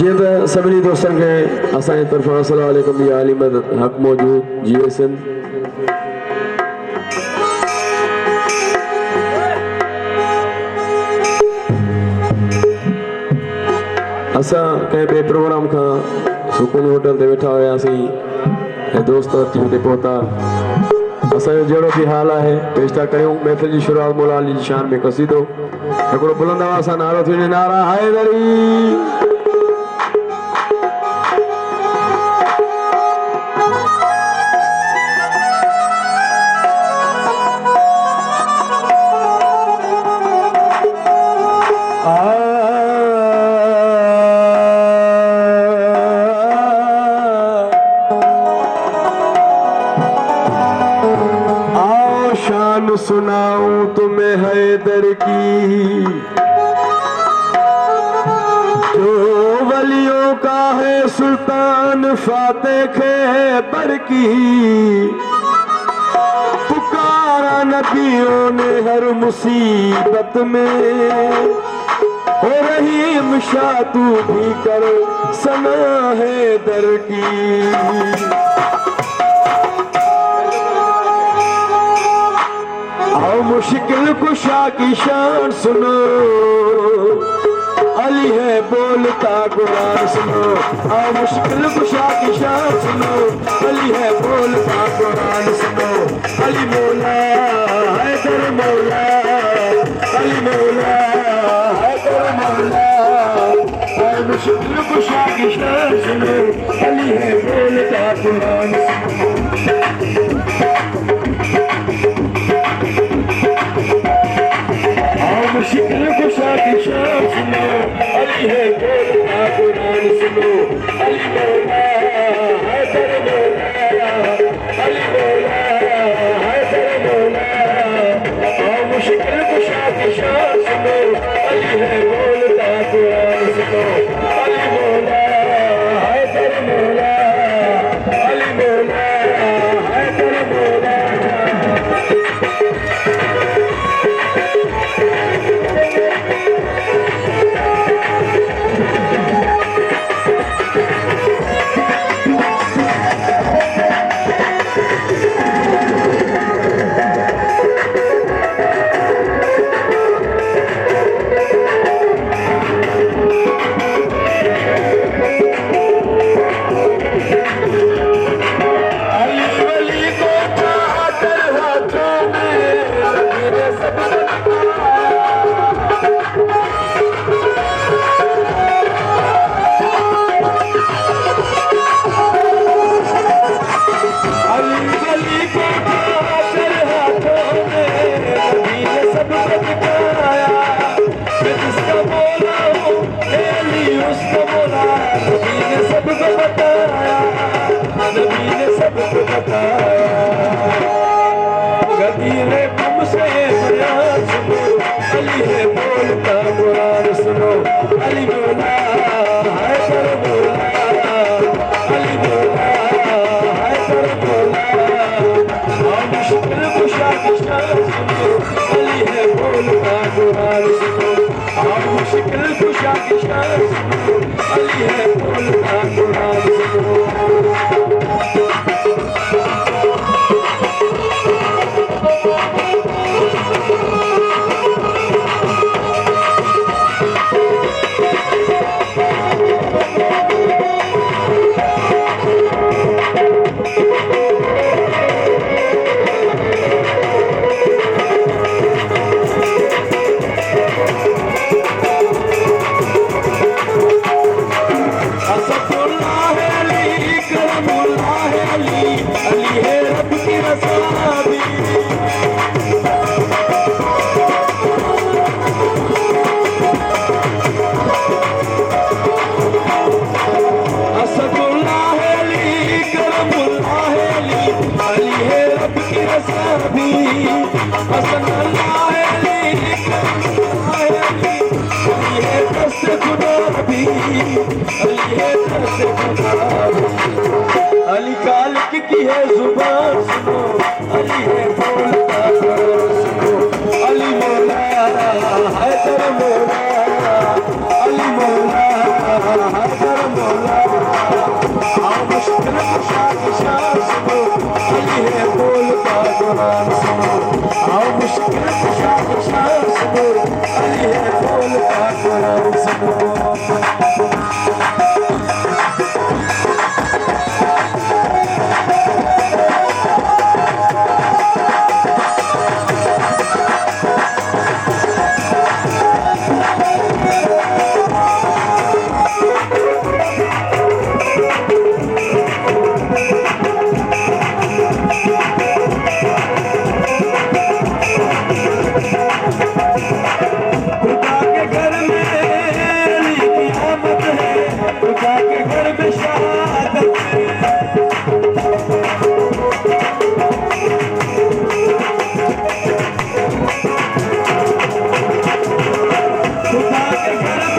जी तो सभी दोस्तों के असांजे तरफां अस्सलाम वालेकुम या अली मदद हक मौजूद जीएसएन असां कंहिं ॿिए प्रोग्राम खां सुकून होटल ते वेठा हुआसीं दोस्त अची हुते पहुता असांजो जहिड़ो बि हाल आहे पेश था करियूं महफ़िल जी शुरूआत मौला अली जी शान में क़सीदो हिकिड़ो बुलंद आवाज़ सां नारो थी वञे नारा हैदरी सुनाऊं तुम्हें हैदर की जो वलियों का है सुल्तान फातेह खैबर की पुकारा नबियों ने हर मुसीबत में हो रहीम शाह तू भी कर सना हैदर की मुश्किल कुशा की शान सुनो अली है बोलता कुरान सुनो आओ मुश्किल कुशा की शान सुनो अली है बोलता कुरान सुनो अली मौला हैदर मौला अली मौला हैदर मौला आओ मुश्किल कुशा की शान सुनो अली है बोलता कुरान सुनो मुश्किल कुशा की शान सुनो अली है बोलता कुरान सुनो अली मौला हैदर मौला अली मौला हैदर मौला आओ मुश्किल कुशा की शान सुनो अली है बोलता कुरान सुनो अली मौला हैदर मौला अली मौला हैदर मौला अली है बोलता कुरान सुनो अली मौला हैदर मौला अली मौला हैदर मौला आओ मुश्किल कुशा की शान सुनो अली है बोलता कुरान सुनो आओ मुश्किल कुशा की शान सुनो अली है बोलता कुरान सुनो अली कालिक की है जुबान सुनो अली है बोलता सुनो अली मौला हैदर मौला अली मौला हैदर अली है बोलता कुरान सुनो। खुदा के घर